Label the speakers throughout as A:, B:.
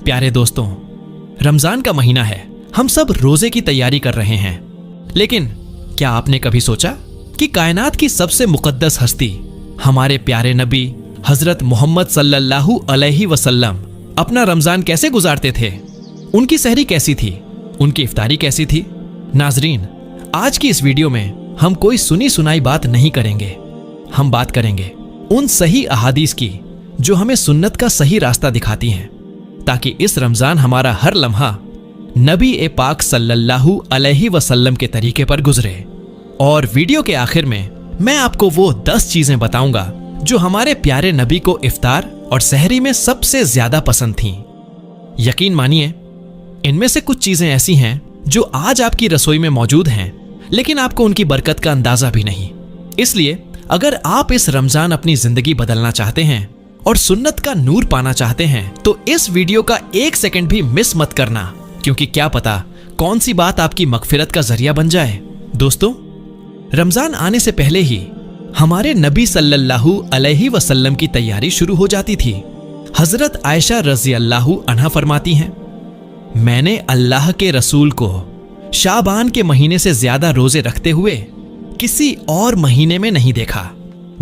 A: प्यारे दोस्तों, रमजान का महीना है। हम सब रोजे की तैयारी कर रहे हैं। लेकिन क्या आपने कभी सोचा कि कायनात की सबसे मुकद्दस हस्ती हमारे प्यारे नबी हजरत मोहम्मद सल्लल्लाहु अलैहि वसल्लम अपना रमजान कैसे गुजारते थे? उनकी सहरी कैसी थी? उनकी इफ्तारी कैसी थी? नाजरीन, आज की इस वीडियो में हम कोई सुनी सुनाई बात नहीं करेंगे। हम बात करेंगे उन सही अहादीस की जो हमें सुन्नत का सही रास्ता दिखाती हैं, ताकि इस रमजान हमारा हर लम्हा नबी ए पाक सल्लल्लाहु अलैहि वसल्लम के तरीके पर गुजरे। और वीडियो के आखिर में मैं आपको वो 10 चीजें बताऊंगा जो हमारे प्यारे नबी को इफ्तार और सहरी में सबसे ज्यादा पसंद थीं। यकीन मानिए, इनमें से कुछ चीजें ऐसी हैं जो आज आपकी रसोई में मौजूद हैं, लेकिन आपको उनकी बरकत का अंदाजा भी नहीं। इसलिए अगर आप इस रमजान अपनी जिंदगी बदलना चाहते हैं और सुन्नत का नूर पाना चाहते हैं तो इस वीडियो का 1 सेकंड भी मिस मत करना, क्योंकि क्या पता कौन सी बात आपकी मगफिरत का जरिया बन जाए। दोस्तों, रमजान आने से पहले ही हमारे नबी सल्लल्लाहु अलैहि वसल्लम की तैयारी शुरू हो जाती थी। हजरत आयशा रजी अल्लाहु अन्हा फरमाती हैं, मैंने अल्लाह के रसूल को शाबान के महीने से ज्यादा रोजे रखते हुए किसी और महीने में नहीं देखा।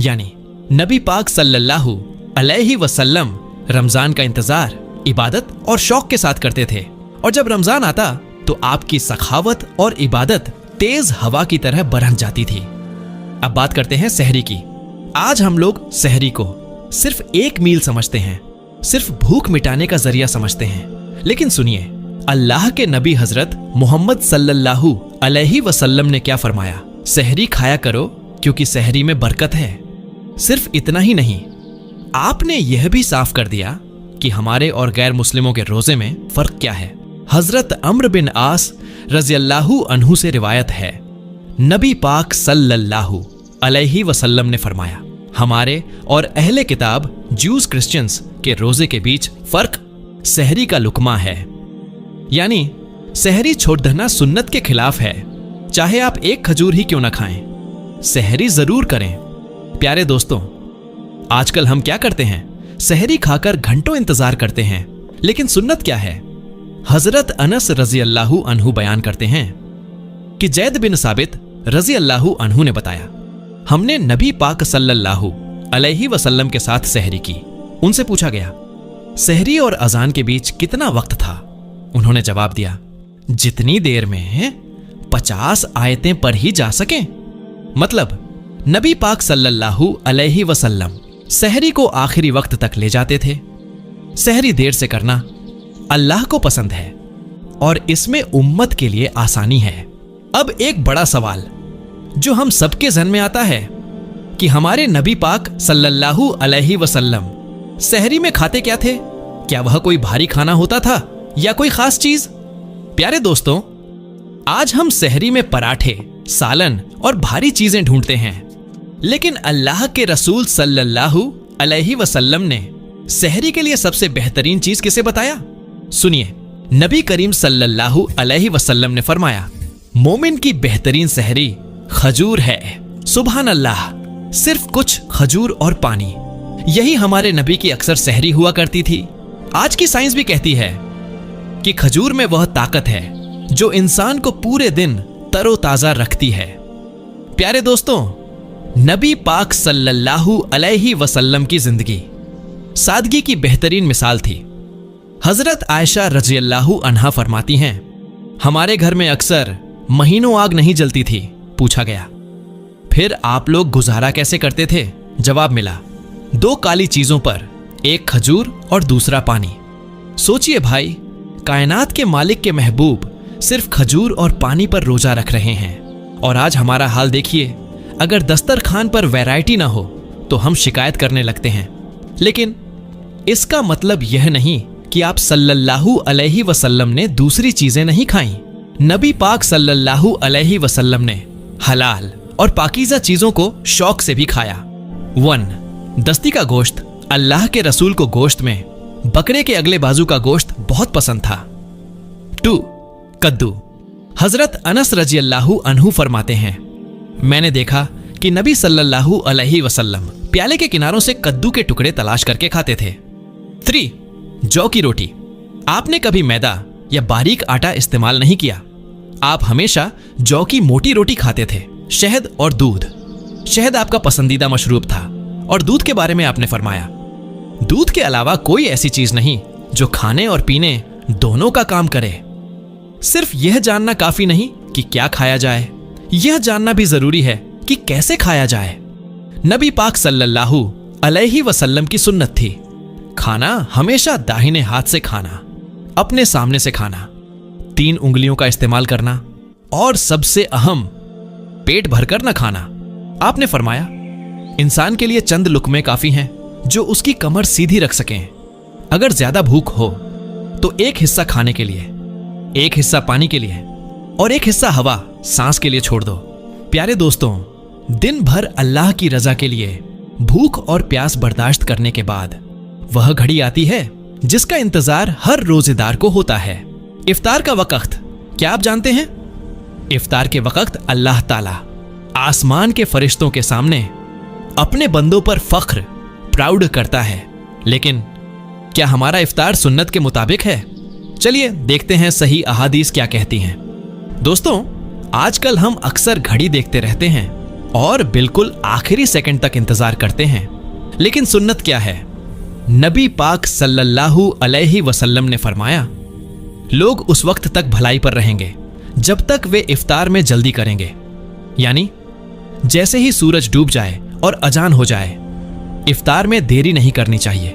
A: यानी नबी पाक सल्लल्लाहु अलैहि वसल्लम रमजान का इंतजार इबादत और शौक के साथ करते थे, और जब रमजान आता तो आपकी सखावत और इबादत तेज हवा की तरह बरह जाती थी। अब बात करते हैं सहरी की। आज हम लोग सहरी को सिर्फ एक मील समझते हैं, सिर्फ भूख मिटाने का जरिया समझते हैं। लेकिन सुनिए, अल्लाह के नबी हजरत मोहम्मद सल्लल्लाहु अलैहि वसल्लम ने क्या फरमाया? सहरी खाया करो क्योंकि सहरी में बरकत है। सिर्फ इतना ही नहीं, आपने यह भी साफ कर दिया कि हमारे और गैर मुस्लिमों के रोजे में फर्क क्या है। हजरत अम्र बिन आस रज़ियल्लाहु अन्हु से रिवायत है, नबी पाक सल्लल्लाहु अलैहि वसल्लम ने फरमाया, हमारे और अहले किताब ज्यूज क्रिश्चियंस के रोजे के बीच फर्क सहरी का लुकमा है। यानी सहरी छोड़ देना सुन्नत के खिलाफ है, चाहे आप एक खजूर ही क्यों ना खाएं, सहरी जरूर करें। प्यारे दोस्तों, आजकल हम क्या करते हैं? सहरी खाकर घंटों इंतजार करते हैं, लेकिन सुन्नत क्या है? हजरत अनस रजी अल्लाहु अन्हु बयान करते हैं कि जैद बिन साबित रजी अल्लाहु अन्हु ने बताया, हमने नबी पाक सल्लल्लाहु अलैहि वसल्लम के साथ सहरी की। उनसे पूछा गया, सहरी और अजान के बीच कितना वक्त था? उन्होंने जवाब दिया, जितनी देर में 50 आयतें पढ़ ही जा सकें। मतलब नबी पाक सल्लल्लाहु अलैहि वसल्लम सहरी को आखिरी वक्त तक ले जाते थे। सहरी देर से करना अल्लाह को पसंद है और इसमें उम्मत के लिए आसानी है। अब एक बड़ा सवाल जो हम सबके जहन में आता है कि हमारे नबी पाक सल्लल्लाहु अलैहि वसल्लम सहरी में खाते क्या थे? क्या वह कोई भारी खाना होता था या कोई खास चीज? प्यारे दोस्तों, आज हम सहरी में पराठे, सालन और भारी चीजें ढूंढते हैं, लेकिन अल्लाह के रसूल सल्लल्लाहु अलैहि वसल्लम ने सहरी के लिए सबसे बेहतरीन चीज किसे बताया? सुनिए, नबी करीम सल्लल्लाहु अलैहि वसल्लम ने फरमाया, मोमिन की बेहतरीन सहरी खजूर है। सुभान अल्लाह, सिर्फ कुछ खजूर और पानी, यही हमारे नबी की अक्सर सहरी हुआ करती थी। आज की साइंस भी कहती है कि खजूर में वह ताकत है जो इंसान को पूरे दिन तरोताजा रखती है। प्यारे दोस्तों, नबी पाक सल्लल्लाहु अलैहि वसल्लम की जिंदगी सादगी की बेहतरीन मिसाल थी। हजरत आयशा रज़ियल्लाहु अन्हा फरमाती हैं, हमारे घर में अक्सर महीनों आग नहीं जलती थी। पूछा गया, फिर आप लोग गुजारा कैसे करते थे? जवाब मिला, 2 काली चीजों पर, एक खजूर और दूसरा पानी। सोचिए भाई, कायनात के मालिक के महबूब सिर्फ खजूर और पानी पर रोजा रख रहे हैं, और आज हमारा हाल देखिए। अगर दस्तरखान पर वैरायटी ना हो तो हम शिकायत करने लगते हैं। लेकिन इसका मतलब यह नहीं कि आप सल्लल्लाहु अलैहि वसल्लम ने दूसरी चीजें नहीं खाईं। नबी पाक सल्लल्लाहु अलैहि वसल्लम ने हलाल और पाकीज़ा चीजों को शौक से भी खाया। 1. दस्ती का गोश्त। अल्लाह के रसूल को गोश्त में बकरे के अगले बाजू का गोश्त बहुत पसंद था। 2. कद्दू। हजरत अनस रज़ियल्लाहु अन्हु फरमाते हैं, मैंने देखा कि नबी सल्लल्लाहु अलैहि वसल्लम प्याले के किनारों से कद्दू के टुकड़े तलाश करके खाते थे। 3. जौ की रोटी। आपने कभी मैदा या बारीक आटा इस्तेमाल नहीं किया। आप हमेशा जौ की मोटी रोटी खाते थे, शहद और दूध। शहद आपका पसंदीदा मशरूब था और दूध के बारे में आपने फरमाया, दूध के अलावा कोई ऐसी चीज नहीं जो खाने और पीने दोनों का काम करे। सिर्फ यह जानना काफी नहीं कि क्या खाया जाए, यह जानना भी जरूरी है कि कैसे खाया जाए। नबी पाक सल्लल्लाहु अलैहि वसल्लम की सुन्नत थी, खाना हमेशा दाहिने हाथ से खाना, अपने सामने से खाना, 3 उंगलियों का इस्तेमाल करना और सबसे अहम, पेट भरकर न खाना। आपने फरमाया, इंसान के लिए चंद लुकमे काफी हैं जो उसकी कमर सीधी रख सकें। अगर ज्यादा भूख हो तो एक हिस्सा खाने के लिए, एक हिस्सा पानी के लिए और एक हिस्सा हवा सांस के लिए छोड़ दो। प्यारे दोस्तों, दिन भर अल्लाह की रजा के लिए भूख और प्यास बर्दाश्त करने के बाद वह घड़ी आती है जिसका इंतजार हर रोजेदार को होता है, इफ्तार का वक्त। क्या आप जानते हैं? इफ्तार के वक्त अल्लाह ताला आसमान के फरिश्तों के सामने अपने बंदों पर फख्र, प्राउड करता है। लेकिन क्या हमारा इफ्तार सुन्नत के मुताबिक है? चलिए देखते हैं सही अहादीस क्या कहती हैं। दोस्तों, आजकल हम अक्सर घड़ी देखते रहते हैं और बिल्कुल आखिरी सेकंड तक इंतजार करते हैं, लेकिन सुन्नत क्या है? नबी पाक सल्लल्लाहु अलैहि वसल्लम ने फरमाया, लोग उस वक्त तक भलाई पर रहेंगे जब तक वे इफ्तार में जल्दी करेंगे, यानी जैसे ही सूरज डूब जाए और अजान हो जाए, इफ्तार में देरी नहीं करनी चाहिए।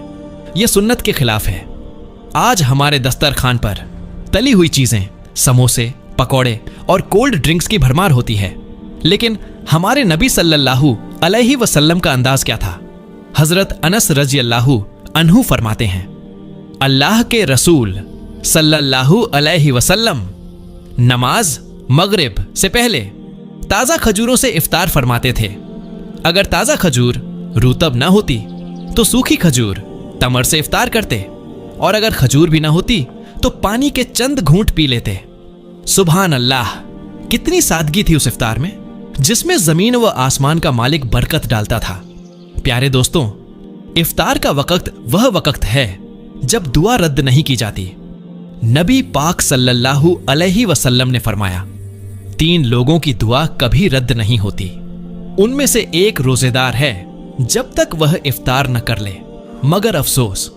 A: यह सुन्नत के खिलाफ है। आज हमारे दस्तरखान पर तली हुई चीजें, समोसे, पकौड़े और कोल्ड ड्रिंक्स की भरमार होती है, लेकिन हमारे नबी सल्लल्लाहु अलैहि वसल्लम का अंदाज क्या था? हजरत अनस रज़ियल्लाहु अन्हु फरमाते हैं, अल्लाह के रसूल सल्लल्लाहु अलैहि वसल्लम नमाज मगरिब से पहले ताजा खजूरों से इफ्तार फरमाते थे। अगर ताजा खजूर रुतब न होती तो सूखी खजूर तमर से इफ्तार करते, और अगर खजूर भी ना होती तो पानी के चंद घूंट पी लेते। सुभान अल्लाह, कितनी सादगी थी उस इफ्तार में जिसमें जमीन व आसमान का मालिक बरकत डालता था। प्यारे दोस्तों, इफ्तार का वक्त वह वक्त है जब दुआ रद्द नहीं की जाती। नबी पाक सल्लल्लाहु अलैहि वसल्लम ने फरमाया, 3 लोगों की दुआ कभी रद्द नहीं होती। उनमें से एक रोजेदार है जब तक वह इफ्तार न कर ले। मगर अफसोस,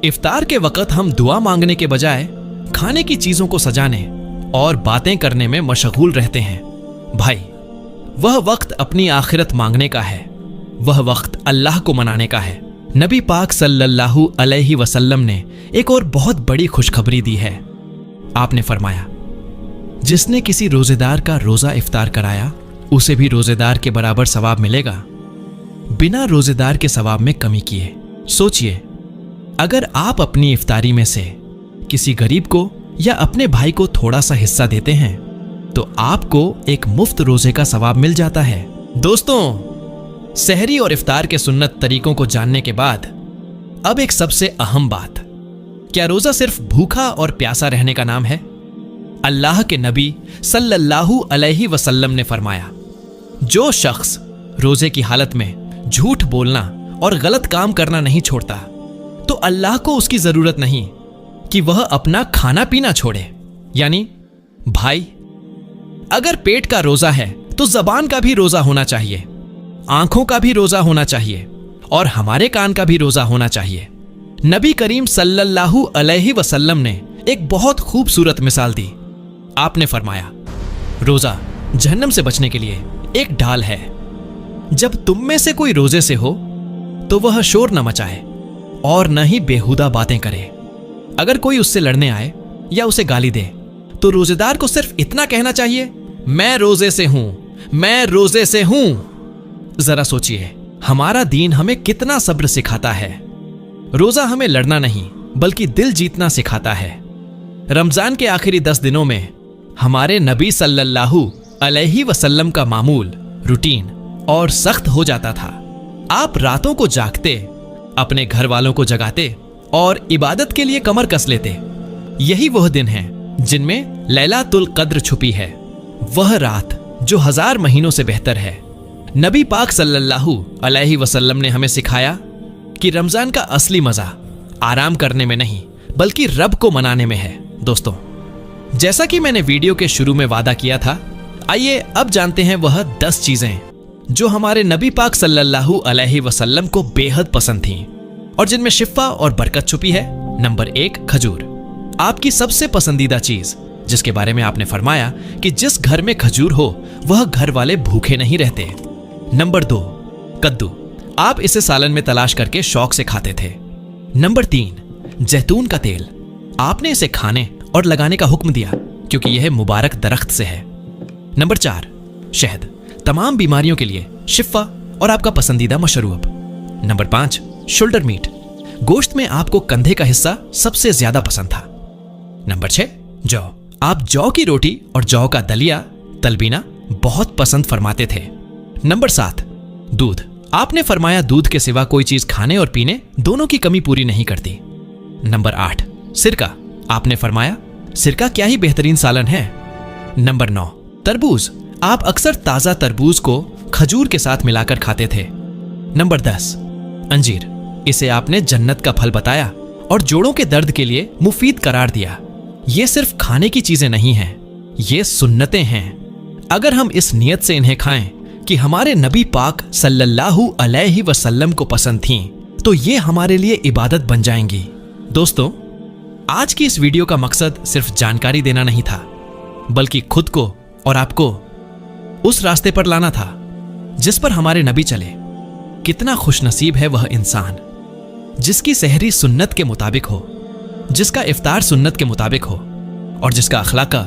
A: इफ्तार के वक्त हम दुआ मांगने के बजाय खाने की चीजों को सजाने और बातें करने में मशगूल रहते हैं। भाई, वह वक्त अपनी आखिरत मांगने का है, वह वक्त अल्लाह को मनाने का है। नबी पाक सल्लल्लाहु अलैहि वसल्लम ने एक और बहुत बड़ी खुशखबरी दी है। आपने फरमाया, जिसने किसी रोजेदार का रोजा इफ्तार कराया उसे भी रोजेदार के बराबर सवाब मिलेगा, बिना रोजेदार के सवाब में कमी किए। सोचिए, अगर आप अपनी इफ्तारी में से किसी गरीब को या अपने भाई को थोड़ा सा हिस्सा देते हैं तो आपको एक मुफ्त रोजे का सवाब मिल जाता है। दोस्तों, सहरी और इफ्तार के सुन्नत तरीकों को जानने के बाद अब एक सबसे अहम बात, क्या रोजा सिर्फ भूखा और प्यासा रहने का नाम है? अल्लाह के नबी सल्लल्लाहु अलैहि वसल्लम ने फरमाया, जो शख्स रोजे की हालत में झूठ बोलना और गलत काम करना नहीं छोड़ता तो अल्लाह को उसकी जरूरत नहीं कि वह अपना खाना पीना छोड़े। यानी भाई, अगर पेट का रोजा है तो जबान का भी रोजा होना चाहिए, आंखों का भी रोजा होना चाहिए और हमारे कान का भी रोजा होना चाहिए। नबी करीम सल्लल्लाहु अलैहि वसल्लम ने एक बहुत खूबसूरत मिसाल दी। आपने फरमाया, रोजा जहन्नम से बचने के लिए एक ढाल है। जब तुम में से कोई रोजे से हो तो वह शोर न मचाए और न ही बेहुदा बातें करे। अगर कोई उससे लड़ने आए या उसे गाली दे तो रोजेदार को सिर्फ इतना कहना चाहिए, मैं रोजे से हूं, मैं रोजे से हूं। जरा सोचिए, हमारा दीन हमें कितना सब्र सिखाता है। रोजा हमें लड़ना नहीं बल्कि दिल जीतना सिखाता है। रमजान के आखिरी 10 दिनों में हमारे नबी सल्लल्लाहु अलैहि वसल्लम का मामूल, रूटीन और सख्त हो जाता था। आप रातों को जागते, अपने घर वालों को जगाते और इबादत के लिए कमर कस लेते। यही वह दिन है जिनमें लैलातुल कद्र छुपी है, वह रात जो 1000 महीनों से बेहतर है। नबी पाक सल्लल्लाहु अलैहि वसल्लम ने हमें सिखाया कि रमजान का असली मजा आराम करने में नहीं बल्कि रब को मनाने में है। दोस्तों, जैसा कि मैंने वीडियो के शुरू में वादा किया था, आइए अब जानते हैं वह 10 चीजें जो हमारे नबी पाक सल्लल्लाहु अलैहि वसल्लम को बेहद पसंद थीं और जिनमें शिफा और बरकत छुपी है। नंबर 1, खजूर। आपकी सबसे पसंदीदा चीज, जिसके बारे में आपने फरमाया कि जिस घर में खजूर हो वह घर वाले भूखे नहीं रहते। नंबर 2, कद्दू। आप इसे सालन में तलाश करके शौक से खाते थे। नंबर 3, जैतून का तेल। आपने इसे खाने और लगाने का हुक्म दिया क्योंकि यह मुबारक दरख्त से है। नंबर 4, शहद। तमाम बीमारियों के लिए शिफा और आपका पसंदीदा मशरूब। Number 5, shoulder meet. गोश्त में आपको कंधे का हिस्सा सबसे ज्यादा पसंद था। नंबर 6, जौ। आप जौ की रोटी और जौ का दलिया तलबीना बहुत पसंद फरमाते थे। नंबर 7, दूध। आपने फरमाया दूध के सिवा कोई चीज खाने और पीने दोनों की कमी पूरी नहीं करती। नंबर 8, सिरका। आपने फरमाया सिरका क्या ही बेहतरीन सालन है। नंबर 9, तरबूज। आप अक्सर ताजा तरबूज को खजूर के साथ मिलाकर खाते थे। नंबर 10, अंजीर। इसे आपने जन्नत का फल बताया और जोड़ों के दर्द के लिए मुफीद करार दिया। ये सिर्फ खाने की चीजें नहीं हैं, ये सुन्नतें हैं। अगर हम इस नियत से इन्हें खाएं कि हमारे नबी पाक सल्लल्लाहु अलैहि वसल्लम को पसंद थीं, तो ये हमारे लिए इबादत बन जाएंगी। दोस्तों, आज की इस वीडियो का मकसद सिर्फ जानकारी देना नहीं था, बल्कि खुद को और आपको उस रास्ते पर लाना था जिस पर हमारे नबी चले। कितना खुशनसीब है वह इंसान जिसकी सहरी सुन्नत के मुताबिक हो, जिसका इफ्तार सुन्नत के मुताबिक हो और जिसका अखलाका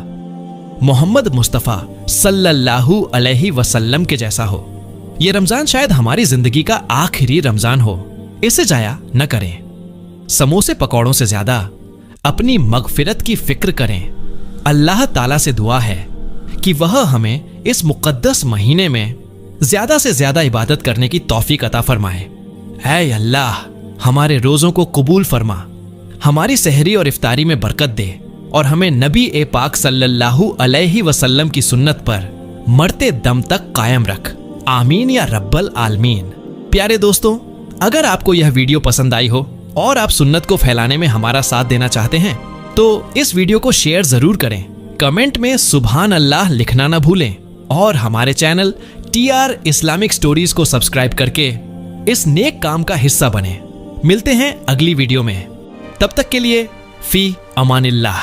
A: मोहम्मद मुस्तफ़ा सल्लल्लाहु अलैहि वसल्लम के जैसा हो। यह रमजान शायद हमारी जिंदगी का आखिरी रमजान हो, इसे जाया न करें। समोसे पकौड़ों से ज्यादा अपनी मगफिरत की फिक्र करें। अल्लाह ताला से दुआ है कि वह हमें इस मुकद्दस महीने में ज्यादा से ज्यादा इबादत करने की तौफीक अता फरमाए। ऐ अल्लाह, हमारे रोजों को कबूल फरमा, हमारी सहरी और इफ्तारी में बरकत दे और हमें नबी ए पाक सल्लल्लाहु अलैहि वसल्लम की सुन्नत पर मरते दम तक कायम रख। आमीन या रब्बल आलमीन। प्यारे दोस्तों, अगर आपको यह वीडियो पसंद आई हो और आप सुन्नत को फैलाने में हमारा साथ देना चाहते हैं तो इस वीडियो को शेयर जरूर करें। कमेंट में सुभान अल्लाह लिखना ना भूलें और हमारे चैनल TR इस्लामिक स्टोरीज को सब्सक्राइब करके इस नेक काम का हिस्सा बने। मिलते हैं अगली वीडियो में, तब तक के लिए फी अमानिल्लाह।